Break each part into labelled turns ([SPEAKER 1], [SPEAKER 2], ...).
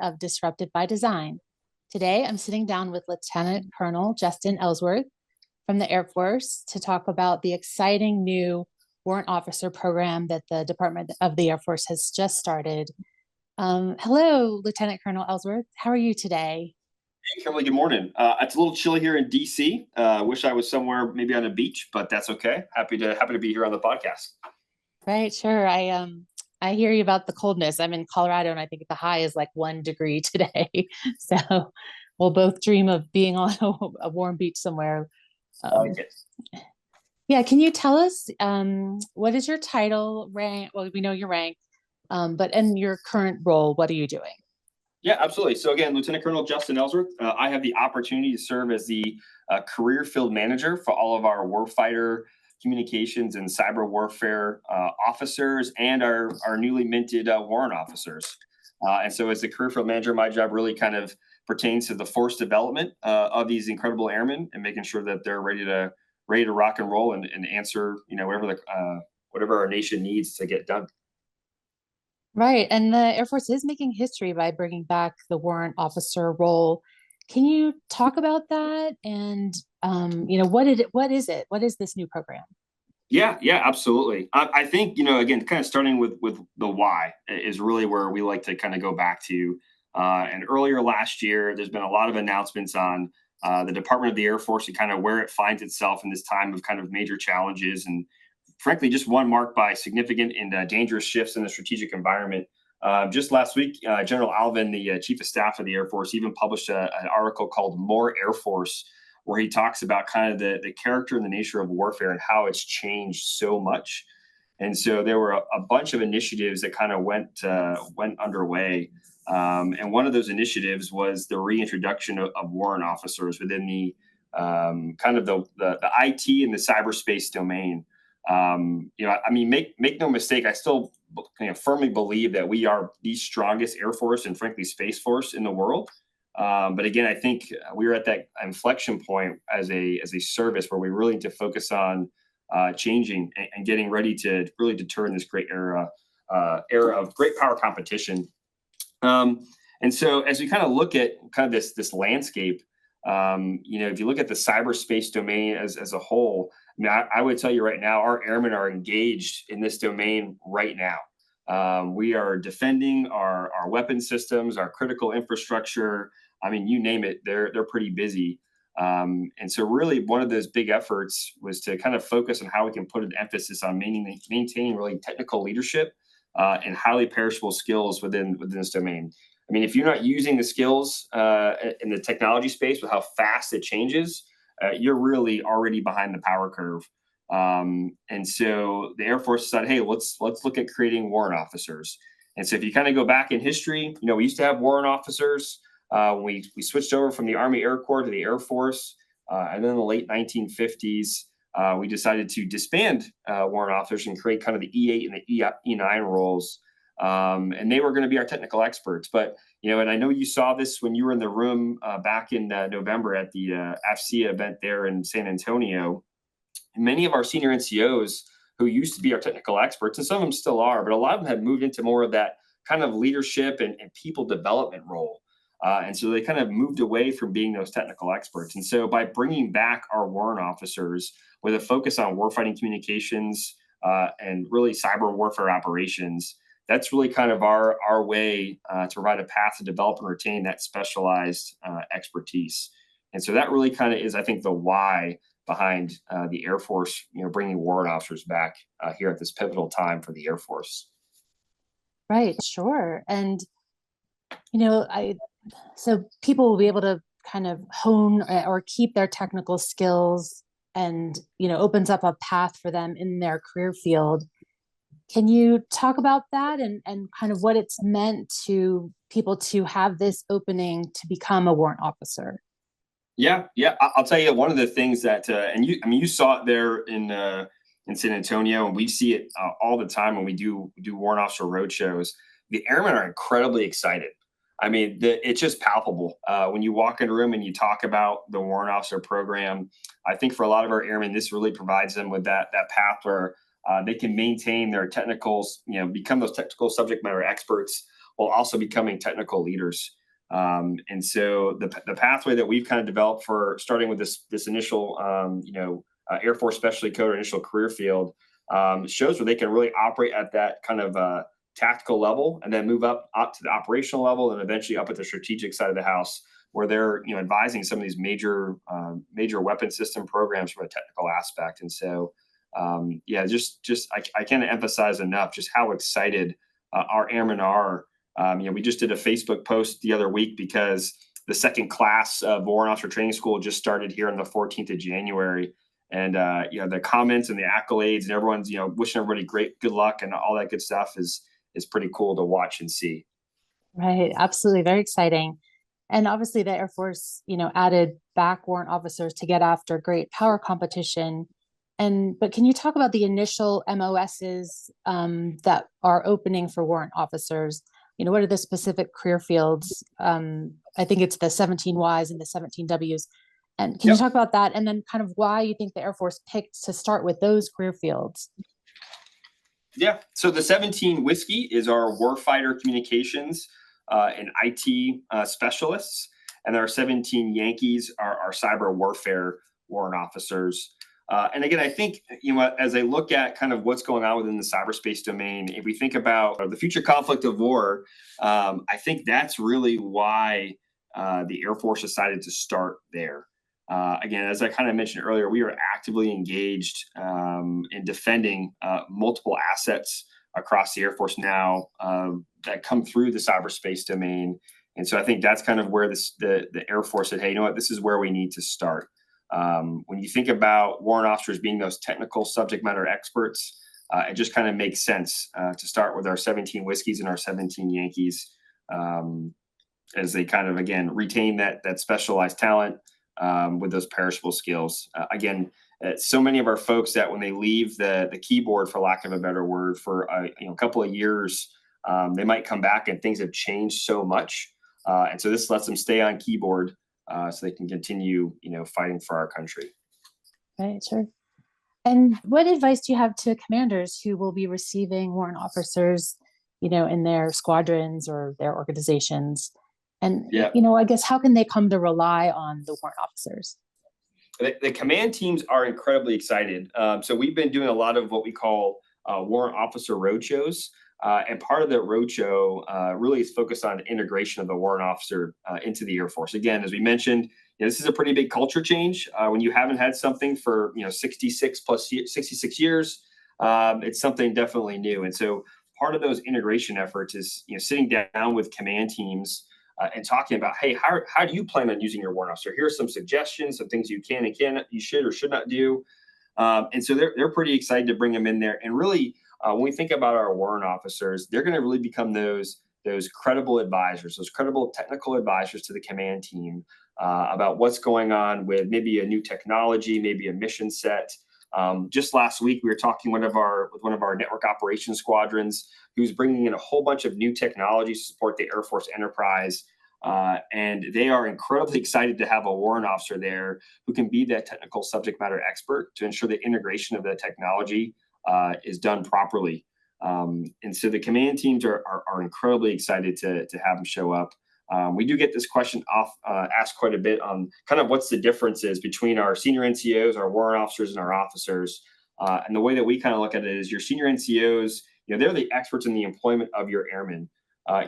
[SPEAKER 1] of Disruptive by Design. Today, I'm sitting down with Lieutenant Colonel Justin Ellsworth from the Air Force to talk about the exciting new warrant officer program that the Department of the Air Force has just started. Hello, Lieutenant Colonel Ellsworth. How are you today?
[SPEAKER 2] Hey, Kimberly, good morning. It's a little chilly here in DC. Wish I was somewhere maybe on a beach, but that's okay. Happy to be here on the podcast.
[SPEAKER 1] Right, sure. I hear you about the coldness. I'm in Colorado and I think the high is like 1 degree today. So we'll both dream of being on a warm beach somewhere.
[SPEAKER 2] I
[SPEAKER 1] Um,
[SPEAKER 2] like it.
[SPEAKER 1] yeah, can you tell us what is your title, rank? Well, we know your rank, but in your current role, what are you doing?
[SPEAKER 2] Yeah, absolutely. So again, Lieutenant Colonel Justin Ellsworth, I have the opportunity to serve as the career field manager for all of our warfighter communications and cyber warfare officers and our newly minted warrant officers. And so as the career field manager, my job really kind of pertains to the force development of these incredible airmen and making sure that they're ready to rock and roll and answer, whatever our nation needs to get done.
[SPEAKER 1] Right. And the Air Force is making history by bringing back the warrant officer role. Can you talk about that? And, what is it? What is this new program?
[SPEAKER 2] Yeah, absolutely. I think, again, kind of starting with the why is really where we like to kind of go back to. And earlier last year, there's been a lot of announcements on the Department of the Air Force and kind of where it finds itself in this time of kind of major challenges and frankly, just one marked by significant and dangerous shifts in the strategic environment. Just last week, General Alvin, the Chief of Staff of the Air Force, even published an article called More Air Force, where he talks about kind of the character and the nature of warfare and how it's changed so much. And so there were a bunch of initiatives that kind of went underway. And one of those initiatives was the reintroduction of warrant officers within the kind of the IT and the cyberspace domain. Make no mistake, I still firmly believe that we are the strongest Air Force and frankly Space Force in the world. But again, I think we're at that inflection point as a service where we really need to focus on changing and getting ready to really deter in this great era of great power competition. And so as we kind of look at kind of this landscape, if you look at the cyberspace domain as a whole, I would tell you right now, our airmen are engaged in this domain right now. We are defending our weapon systems, our critical infrastructure. I mean, you name it, they're pretty busy. And so really one of those big efforts was to kind of focus on how we can put an emphasis on maintaining really technical leadership and highly perishable skills within this domain. I mean, if you're not using the skills in the technology space with how fast it changes, you're really already behind the power curve. And so the Air Force decided, hey, let's look at creating warrant officers. And so if you kind of go back in history, we used to have warrant officers. We switched over from the Army Air Corps to the Air Force. And then in the late 1950s, we decided to disband warrant officers and create kind of the E8 and the E9 roles. And they were going to be our technical experts. But, and I know you saw this when you were in the room back in November at the AFCEA event there in San Antonio. Many of our senior NCOs who used to be our technical experts, and some of them still are, but a lot of them had moved into more of that kind of leadership and people development role. And so they kind of moved away from being those technical experts. And so by bringing back our warrant officers with a focus on warfighting communications and really cyber warfare operations, that's really kind of our way to provide a path to develop and retain that specialized expertise. And so that really kind of is, I think, the why behind the Air Force, bringing warrant officers back here at this pivotal time for the Air Force.
[SPEAKER 1] Right, sure. And, so people will be able to kind of hone or keep their technical skills and, opens up a path for them in their career field. Can you talk about that and kind of what it's meant to people to have this opening to become a warrant officer?
[SPEAKER 2] Yeah. I'll tell you one of the things that, and you saw it there in San Antonio, and we see it all the time when we do warrant officer roadshows. The airmen are incredibly excited. I mean, it's just palpable when you walk in a room and you talk about the warrant officer program. I think for a lot of our airmen, this really provides them with that path where they can maintain their technicals, become those technical subject matter experts while also becoming technical leaders. And so the pathway that we've kind of developed for starting with this initial, Air Force Specialty Code or initial career field, shows where they can really operate at that kind of tactical level, and then move up to the operational level, and eventually up at the strategic side of the house, where they're advising some of these major weapon system programs from a technical aspect. And so I can't emphasize enough just how excited our airmen are. We just did a Facebook post the other week because the second class of Warrant Officer Training School just started here on the 14th of January. And the comments and the accolades and everyone's wishing everybody good luck and all that good stuff is pretty cool to watch and see.
[SPEAKER 1] Right, absolutely, very exciting. And obviously the Air Force, added back warrant officers to get after great power competition. But can you talk about the initial MOSs that are opening for warrant officers? What are the specific career fields? I think it's the 17 Ys and the 17 Ws. And can you talk about that, and then kind of why you think the Air Force picked to start with those career fields?
[SPEAKER 2] Yeah. So the 17 Whiskey is our warfighter communications and IT specialists, and our 17 Yankees are our cyber warfare warrant officers. And again, I think, as I look at kind of what's going on within the cyberspace domain, if we think about the future conflict of war, I think that's really why the Air Force decided to start there. Again, as I kind of mentioned earlier, we are actively engaged in defending multiple assets across the Air Force now that come through the cyberspace domain. And so I think that's kind of where the Air Force said, hey, this is where we need to start. When you think about warrant officers being those technical subject matter experts, it just kind of makes sense to start with our 17 Whiskeys and our 17 Yankees, as they kind of, again, retain that specialized talent with those perishable skills. Again, so many of our folks that when they leave the keyboard, for lack of a better word, for a couple of years, they might come back and things have changed so much. And so this lets them stay on keyboard so they can continue, fighting for our country.
[SPEAKER 1] Right, sure. And what advice do you have to commanders who will be receiving warrant officers, in their squadrons or their organizations? And, I guess, how can they come to rely on the warrant officers?
[SPEAKER 2] The command teams are incredibly excited. So we've been doing a lot of what we call warrant officer roadshows. And part of that roadshow really is focused on integration of the warrant officer into the Air Force. Again, as we mentioned, this is a pretty big culture change. When you haven't had something for 66 years, it's something definitely new. And so part of those integration efforts is sitting down with command teams and talking about, hey, how do you plan on using your warrant officer? Here are some suggestions, some things you can and cannot, you should or should not do. And so they're pretty excited to bring them in there. And really, when we think about our warrant officers, they're going to really become those credible advisors, those credible technical advisors to the command team about what's going on with maybe a new technology, maybe a mission set. Just last week, we were talking with one of our network operations squadrons who's bringing in a whole bunch of new technologies to support the Air Force enterprise. And they are incredibly excited to have a warrant officer there who can be that technical subject matter expert to ensure the integration of the technology is done properly. And so the command teams are incredibly excited to have them show up. We do get this question asked quite a bit on kind of what's the differences between our senior NCOs, our warrant officers, and our officers. And the way that we kind of look at it is your senior NCOs, they're the experts in the employment of your airmen.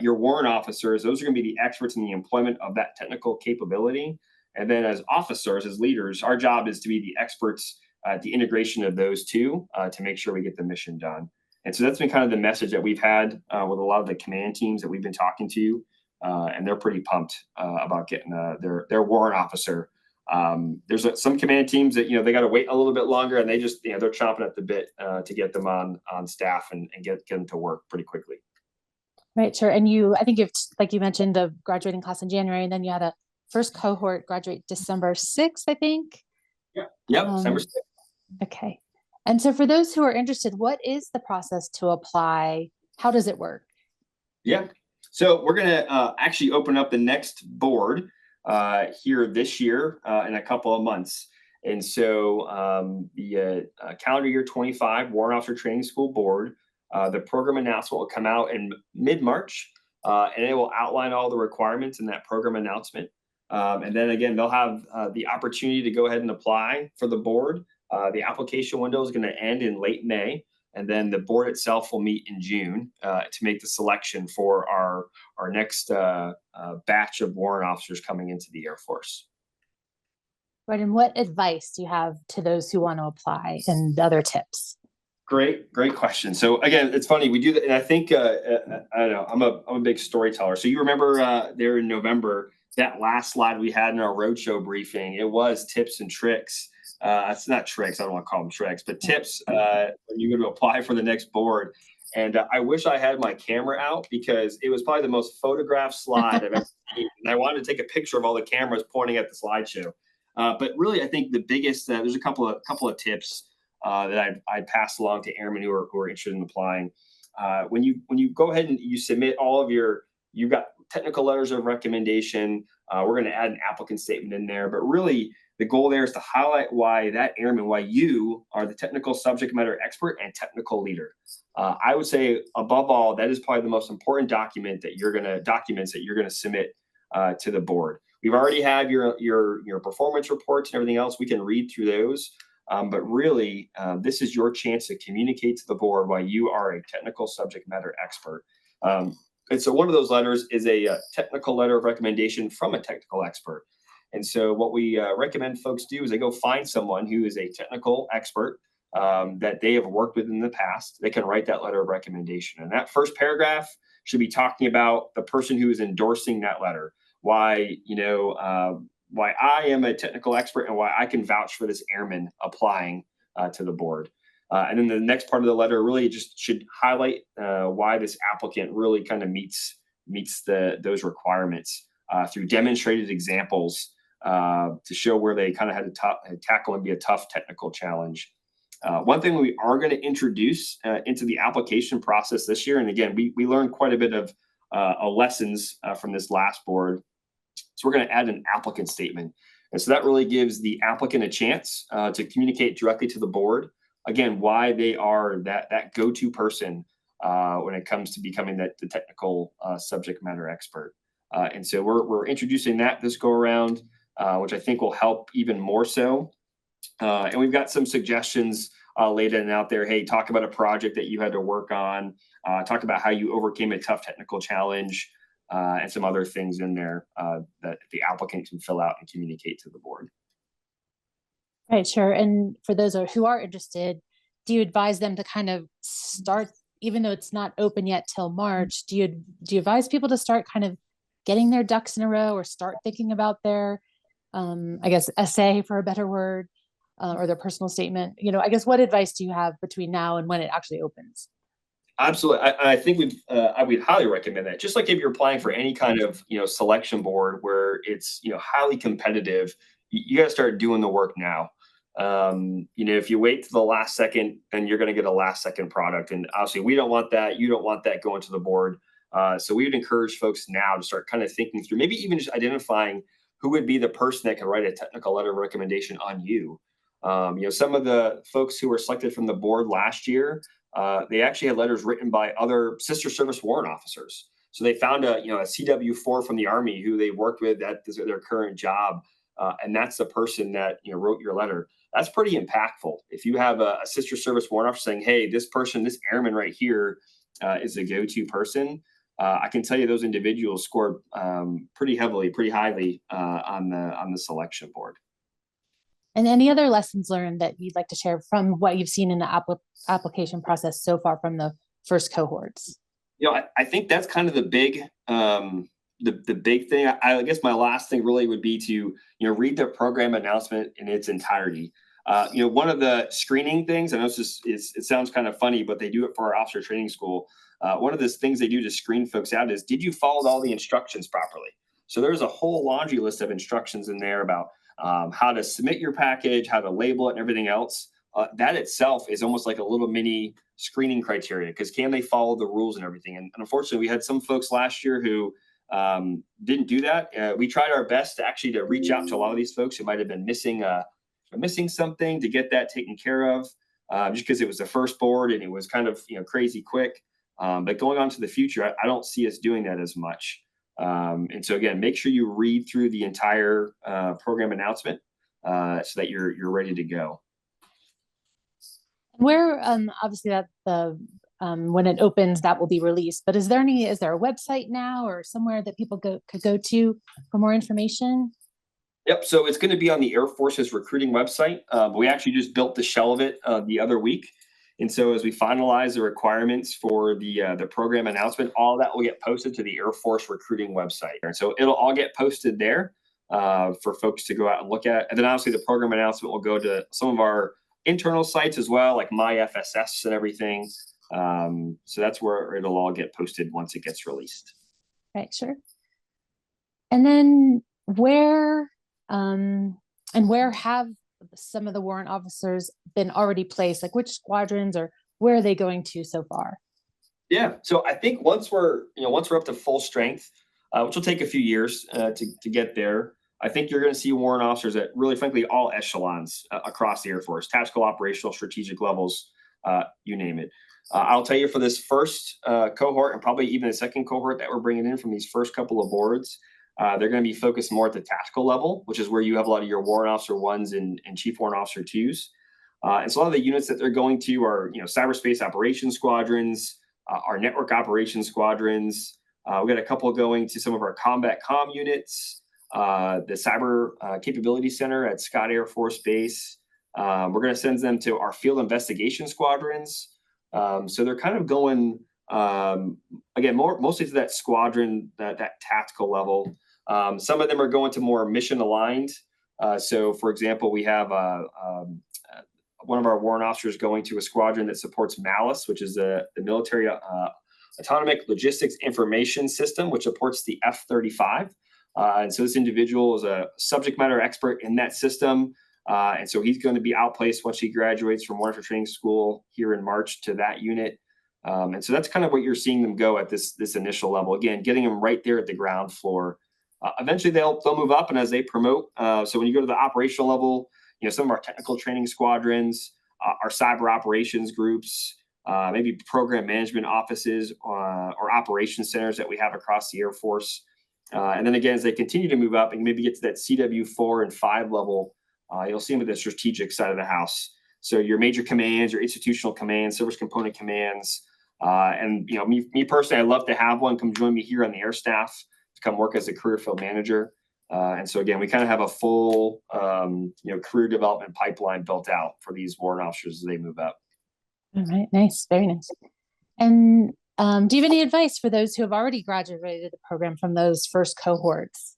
[SPEAKER 2] Your warrant officers, those are going to be the experts in the employment of that technical capability. And then as officers, as leaders, our job is to be the experts at the integration of those two to make sure we get the mission done. And so that's been kind of the message that we've had with a lot of the command teams that we've been talking to. And they're pretty pumped about getting their warrant officer. There's some command teams that, they got to wait a little bit longer, and they just, they're chomping at the bit to get them on staff and get them to work pretty quickly.
[SPEAKER 1] Right, sure. And I think like you mentioned, the graduating class in January, and then you had a first cohort graduate December 6th, I think.
[SPEAKER 2] Yeah. December 6th.
[SPEAKER 1] Okay. And so for those who are interested, what is the process to apply? How does it work?
[SPEAKER 2] Yeah. So we're going to actually open up the next board here this year in a couple of months. And so the calendar year 25 Warrant Officer Training School Board, the program announcement will come out in mid-March. and it will outline all the requirements in that program announcement. And then again, they'll have the opportunity to go ahead and apply for the board. The application window is going to end in late May, and then the board itself will meet in June to make the selection for our next batch of warrant officers coming into the Air Force.
[SPEAKER 1] Right. And what advice do you have to those who want to apply, and other tips?
[SPEAKER 2] Great question. So again, it's funny, we do that, and I think I don't know, I'm a big storyteller. So you remember there in November, that last slide we had in our roadshow briefing, it was tips and tricks. It's not tricks, I don't want to call them tricks, but tips when you go to apply for the next board. And I wish I had my camera out, because it was probably the most photographed slide I've ever seen. And I wanted to take a picture of all the cameras pointing at the slideshow. But really, I think the biggest, there's a couple of tips that I'd pass along to airmen who are interested in applying. When you go ahead and you submit all of you've got technical letters of recommendation. We're going to add an applicant statement in there, but really the goal there is to highlight why that airman, why you are the technical subject matter expert and technical leader. I would say above all, that is probably the most important documents that you're going to submit to the board. We've already have your performance reports and everything else. We can read through those. But really, this is your chance to communicate to the board why you are a technical subject matter expert. And so one of those letters is a technical letter of recommendation from a technical expert. And so what we recommend folks do is they go find someone who is a technical expert that they have worked with in the past. They can write that letter of recommendation. And that first paragraph should be talking about the person who is endorsing that letter, why I am a technical expert and why I can vouch for this airman applying to the board. And then the next part of the letter really just should highlight why this applicant really kind of meets those requirements through demonstrated examples to show where they kind of had to tackle and be a tough technical challenge. One thing we are going to introduce into the application process this year, and again, we learned quite a bit of lessons from this last board. So we're going to add an applicant statement. And so that really gives the applicant a chance to communicate directly to the board, again, why they are that go-to person when it comes to becoming the technical subject matter expert. And so we're introducing that this go around, which I think will help even more so. And we've got some suggestions laid in out there. Hey, talk about a project that you had to work on. Talk about how you overcame a tough technical challenge. And some other things in there that the applicant can fill out and communicate to the board.
[SPEAKER 1] Right, sure. And for those who are interested, do you advise them to kind of start, even though it's not open yet till March, do you advise people to start kind of getting their ducks in a row, or start thinking about their, I guess, essay, for a better word, or their personal statement? I guess, what advice do you have between now and when it actually opens?
[SPEAKER 2] Absolutely. I think I would highly recommend that. Just like if you're applying for any kind of, selection board where it's, highly competitive, you got to start doing the work now. If you wait to the last second, then you're going to get a last second product. And obviously we don't want that. You don't want that going to the board. So we would encourage folks now to start kind of thinking through, maybe even just identifying who would be the person that can write a technical letter of recommendation on you. Some of the folks who were selected from the board last year, they actually had letters written by other sister service warrant officers. So they found a CW4 from the Army who they worked with at their current job, and that's the person that wrote your letter. That's pretty impactful. If you have a sister service warrant officer saying, "Hey, this person, this airman right here, is a go-to person," I can tell you those individuals scored pretty highly on the selection board.
[SPEAKER 1] And any other lessons learned that you'd like to share from what you've seen in the application process so far from the first cohorts?
[SPEAKER 2] I think that's kind of the big thing. I guess my last thing really would be to read the program announcement in its entirety. One of the screening things, I know it sounds kind of funny, but they do it for our officer training school. One of the things they do to screen folks out is, did you follow all the instructions properly? So there's a whole laundry list of instructions in there about how to submit your package, how to label it, and everything else. That itself is almost like a little mini screening criteria, because can they follow the rules and everything? And unfortunately, we had some folks last year who didn't do that. We tried our best to reach out to a lot of these folks who might have been missing something, to get that taken care of, just because it was the first board and it was kind of crazy quick. But going on to the future, I don't see us doing that as much. And so again, make sure you read through the entire program announcement so that you're ready to go.
[SPEAKER 1] Where obviously that the when it opens, that will be released. But is there a website now or somewhere that people could go to for more information?
[SPEAKER 2] Yep. So it's going to be on the Air Force's recruiting website. We actually just built the shell of it the other week. And so as we finalize the requirements for the program announcement, all that will get posted to the Air Force recruiting website. And so it'll all get posted there for folks to go out and look at. And then obviously the program announcement will go to some of our internal sites as well, like MyFSS and everything. So that's where it'll all get posted once it gets released.
[SPEAKER 1] Right, sure. And then where have some of the warrant officers been already placed? Like which squadrons, or where are they going to so far?
[SPEAKER 2] Yeah, so I think once we're up to full strength, which will take a few years to get there, I think you're going to see warrant officers at really, frankly, all echelons across the Air Force, tactical, operational, strategic levels, you name it. I'll tell you, for this first cohort, and probably even the second cohort that we're bringing in from these first couple of boards, they're going to be focused more at the tactical level, which is where you have a lot of your warrant officer ones and chief warrant officer twos. And so a lot of the units that they're going to are, cyberspace operations squadrons, our network operations squadrons. We got a couple going to some of our combat comm units, the cyber capability center at Scott Air Force Base. We're going to send them to our field investigation squadrons. So they're kind of going, again, mostly to that squadron, that tactical level. Some of them are going to more mission aligned. So, for example, we have one of our warrant officers going to a squadron that supports MALIS, which is the military autonomic logistics information system, which supports the F-35. And so this individual is a subject matter expert in that system. And so he's going to be outplaced once he graduates from Warrant Training School here in March to that unit. And so that's kind of what you're seeing them go at this initial level. Again, getting them right there at the ground floor. Eventually they'll move up, and as they promote. So when you go to the operational level, some of our technical training squadrons, our cyber operations groups, maybe program management offices or operations centers that we have across the Air Force. And then again, as they continue to move up and maybe get to that CW4 and 5 level, you'll see them at the strategic side of the house. So your major commands, your institutional commands, service component commands. And me personally, I'd love to have one come join me here on the air staff to come work as a career field manager. And so again, we kind of have a full career development pipeline built out for these warrant officers as they move up.
[SPEAKER 1] All right, nice, very nice. And do you have any advice for those who have already graduated the program from those first cohorts?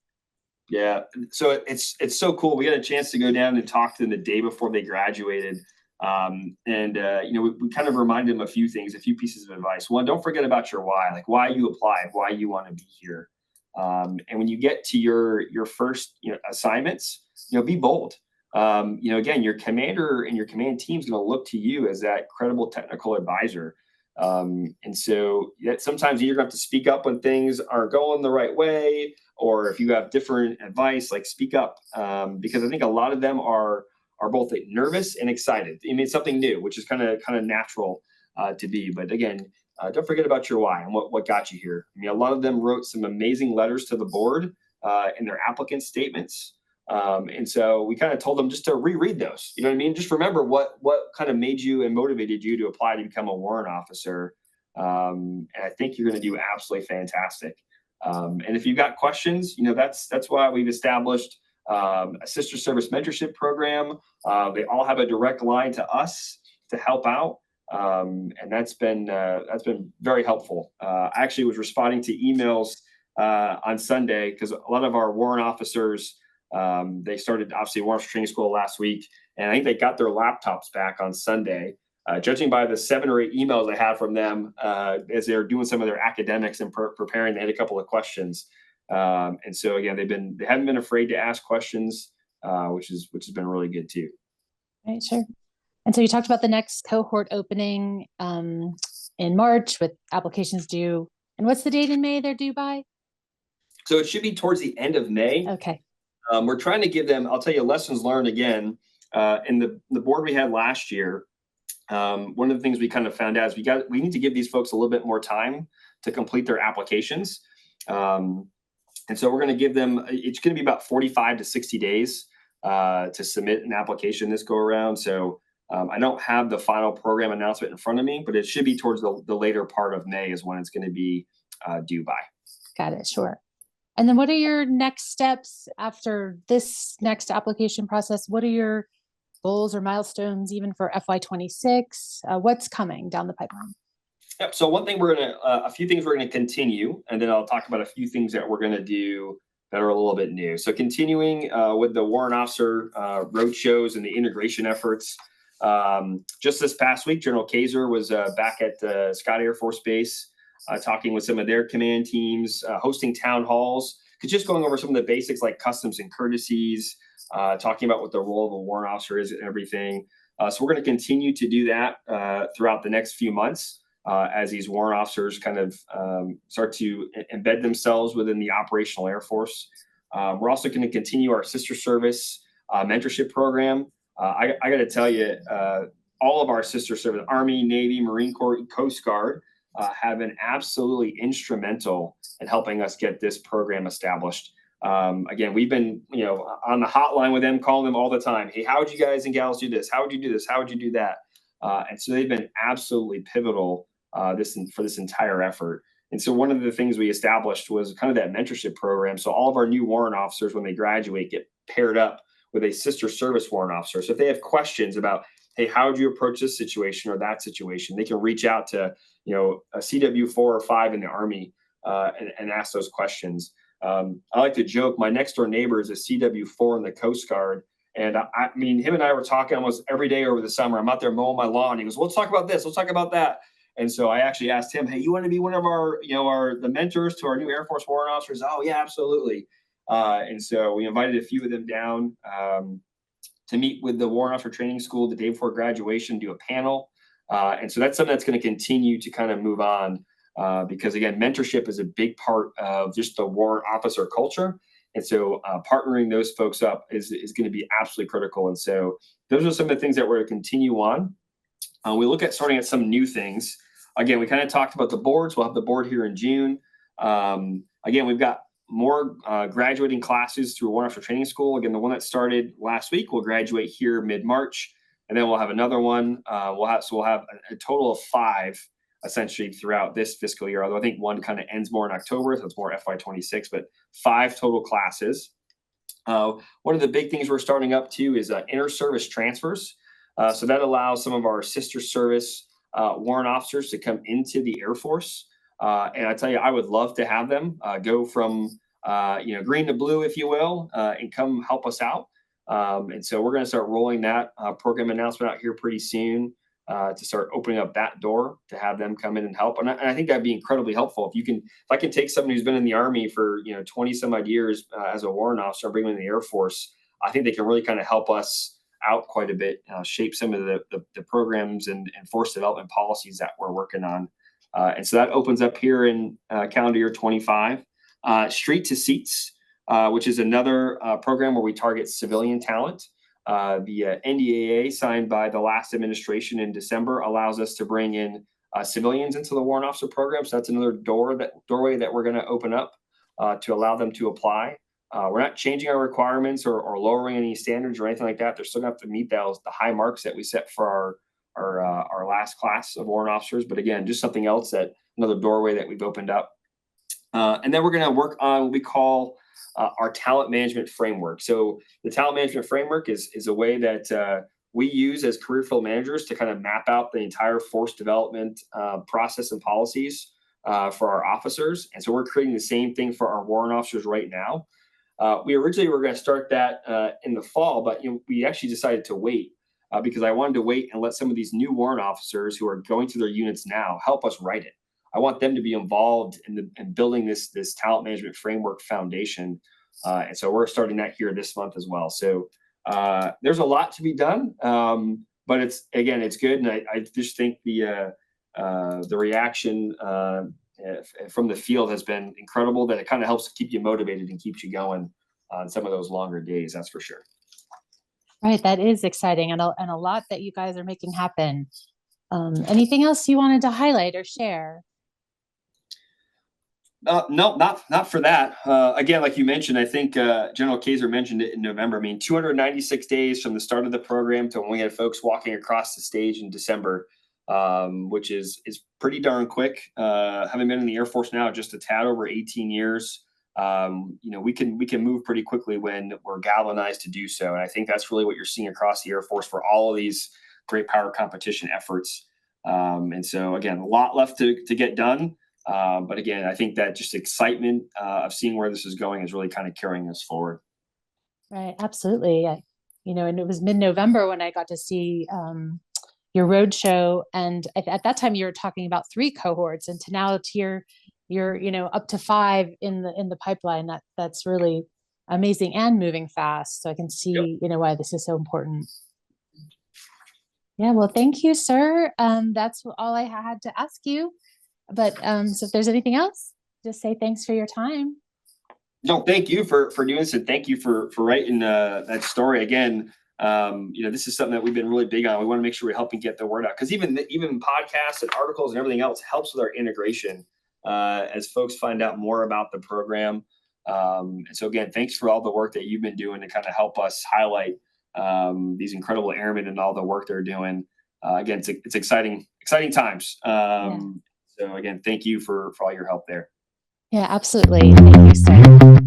[SPEAKER 2] Yeah, so it's so cool. We got a chance to go down and talk to them the day before they graduated. We kind of reminded them a few things, a few pieces of advice. One, don't forget about your why, like why you applied, why you want to be here. And when you get to your first assignments, be bold. Again, your commander and your command team is going to look to you as that credible technical advisor. And so sometimes you're going to have to speak up when things aren't going the right way, or if you have different advice, like speak up, because I think a lot of them are both nervous and excited. I mean, it's something new, which is kind of natural to be. But again, don't forget about your why and what got you here. I mean, a lot of them wrote some amazing letters to the board in their applicant statements. And so we kind of told them just to reread those. You know what I mean? Just remember what kind of made you and motivated you to apply to become a warrant officer. And I think you're going to do absolutely fantastic. And if you've got questions, that's why we've established a sister service mentorship program. They all have a direct line to us to help out. And that's been very helpful. I actually was responding to emails on Sunday because a lot of our warrant officers, they started obviously Warrant Training School last week, and I think they got their laptops back on Sunday. Judging by the 7 or 8 emails I had from them as they're doing some of their academics and preparing, they had a couple of questions. And so again, they haven't been afraid to ask questions, which has been really good too.
[SPEAKER 1] Right, sure. And so you talked about the next cohort opening in March with applications due. And what's the date in May they're due by?
[SPEAKER 2] So it should be towards the end of May.
[SPEAKER 1] Okay.
[SPEAKER 2] We're trying to give them, I'll tell you, lessons learned again. In the board we had last year, One of the things we kind of found out is we need to give these folks a little bit more time to complete their applications. And so we're going to give them, it's going to be about 45 to 60 days to submit an application this go around. So I don't have the final program announcement in front of me, but it should be towards the later part of May is when it's going to be due by.
[SPEAKER 1] Got it. Sure. And then what are your next steps after this next application process? What are your goals or milestones even for FY26? What's coming down the pipeline?
[SPEAKER 2] Yep. So one thing a few things we're going to continue, and then I'll talk about a few things that we're going to do that are a little bit new. So continuing with the warrant officer road shows and the integration efforts. Just this past week, General Kaiser was back at Scott Air Force Base, talking with some of their command teams, hosting town halls, just going over some of the basics like customs and courtesies, talking about what the role of a warrant officer is and everything. So we're going to continue to do that throughout the next few months as these warrant officers kind of start to embed themselves within the operational Air Force. We're also going to continue our sister service mentorship program. I got to tell you, all of our sister service, Army, Navy, Marine Corps, Coast Guard, have been absolutely instrumental in helping us get this program established. Again, we've been, on the hotline with them, calling them all the time. Hey, how would you guys and gals do this? How would you do this? How would you do that? And so they've been absolutely pivotal for this entire effort. And so one of the things we established was kind of that mentorship program. So all of our new warrant officers, when they graduate, get paired up with a sister service warrant officer. So if they have questions about, hey, how would you approach this situation or that situation, they can reach out to, a CW 4 or 5 in the Army and ask those questions. I like to joke, my next door neighbor is a CW 4 in the Coast Guard. And I mean, him and I were talking almost every day over the summer. I'm out there mowing my lawn. He goes, well, let's talk about this. Let's talk about that. And so I actually asked him, hey, you want to be one of our, the mentors to our new Air Force warrant officers? Oh, yeah, absolutely. And so we invited a few of them down to meet with the warrant officer training school the day before graduation, do a panel. And so that's something that's going to continue to kind of move on because, again, mentorship is a big part of just the warrant officer culture. And so partnering those folks up is going to be absolutely critical. And so those are some of the things that we're going to continue on. We look at starting at some new things. Again, we kind of talked about the boards. We'll have the board here in June. Again, we've got more graduating classes through Warrant Officer Training School. Again, the one that started last week will graduate here mid-March, and then we'll have another one. We'll have a total of 5 essentially throughout this fiscal year. Although I think one kind of ends more in October, so it's more FY26, but 5 total classes. One of the big things we're starting up too is inter-service transfers. So that allows some of our sister service warrant officers to come into the Air Force. And I tell you, I would love to have them go from green to blue, if you will, and come help us out. And so we're going to start rolling that program announcement out here pretty soon to start opening up that door to have them come in and help. And I think that'd be incredibly helpful. If I can take someone who's been in the Army for 20 some odd years as a warrant officer, bring them in the Air Force, I think they can really kind of help us out quite a bit, shape some of the programs and force development policies that we're working on. And so that opens up here in calendar year 25. Street to Seats, which is another program where we target civilian talent. The NDAA signed by the last administration in December allows us to bring in civilians into the warrant officer program. So that's another doorway that we're going to open up to allow them to apply. We're not changing our requirements or lowering any standards or anything like that. They're still going to have to meet the high marks that we set for our last class of warrant officers. But again, just something else another doorway that we've opened up. And then we're going to work on what we call our talent management framework. So the talent management framework is a way that we use as career field managers to kind of map out the entire force development process and policies for our officers. And so we're creating the same thing for our warrant officers right now. We originally were going to start that in the fall, but we actually decided to wait because I wanted to wait and let some of these new warrant officers who are going through their units now help us write it. I want them to be involved in building this talent management framework foundation. And so we're starting that here this month as well. So there's a lot to be done, but it's good. And I just think the reaction from the field has been incredible, that it kind of helps keep you motivated and keeps you going on some of those longer days. That's for sure.
[SPEAKER 1] Right. That is exciting and a lot that you guys are making happen. Anything else you wanted to highlight or share?
[SPEAKER 2] No, not for that. Again, like you mentioned, I think General Kaiser mentioned it in November. I mean, 296 days from the start of the program to when we had folks walking across the stage in December, which is pretty darn quick. Having been in the Air Force now just a tad over 18 years, we can move pretty quickly when we're galvanized to do so. And I think that's really what you're seeing across the Air Force for all of these great power competition efforts. And so, again, a lot left to get done. But again, I think that just excitement of seeing where this is going is really kind of carrying us forward.
[SPEAKER 1] Right, absolutely. And it was mid-November when I got to see your road show, and at that time you were talking about 3 cohorts, and to now to you're up to 5 in the pipeline. That's really amazing and moving fast. So I can see why this is so important. Yeah, well, thank you, sir. That's all I had to ask you. But so if there's anything else, just say thanks for your time.
[SPEAKER 2] No, thank you for doing this, and thank you for writing that story again. This is something that we've been really big on. We want to make sure we're helping get the word out, because even podcasts and articles and everything else helps with our integration as folks find out more about the program. And so again, thanks for all the work that you've been doing to kind of help us highlight these incredible airmen and all the work they're doing. Again, it's exciting times. So again, thank you for all your help there.
[SPEAKER 1] Yeah, absolutely. Thank you, sir.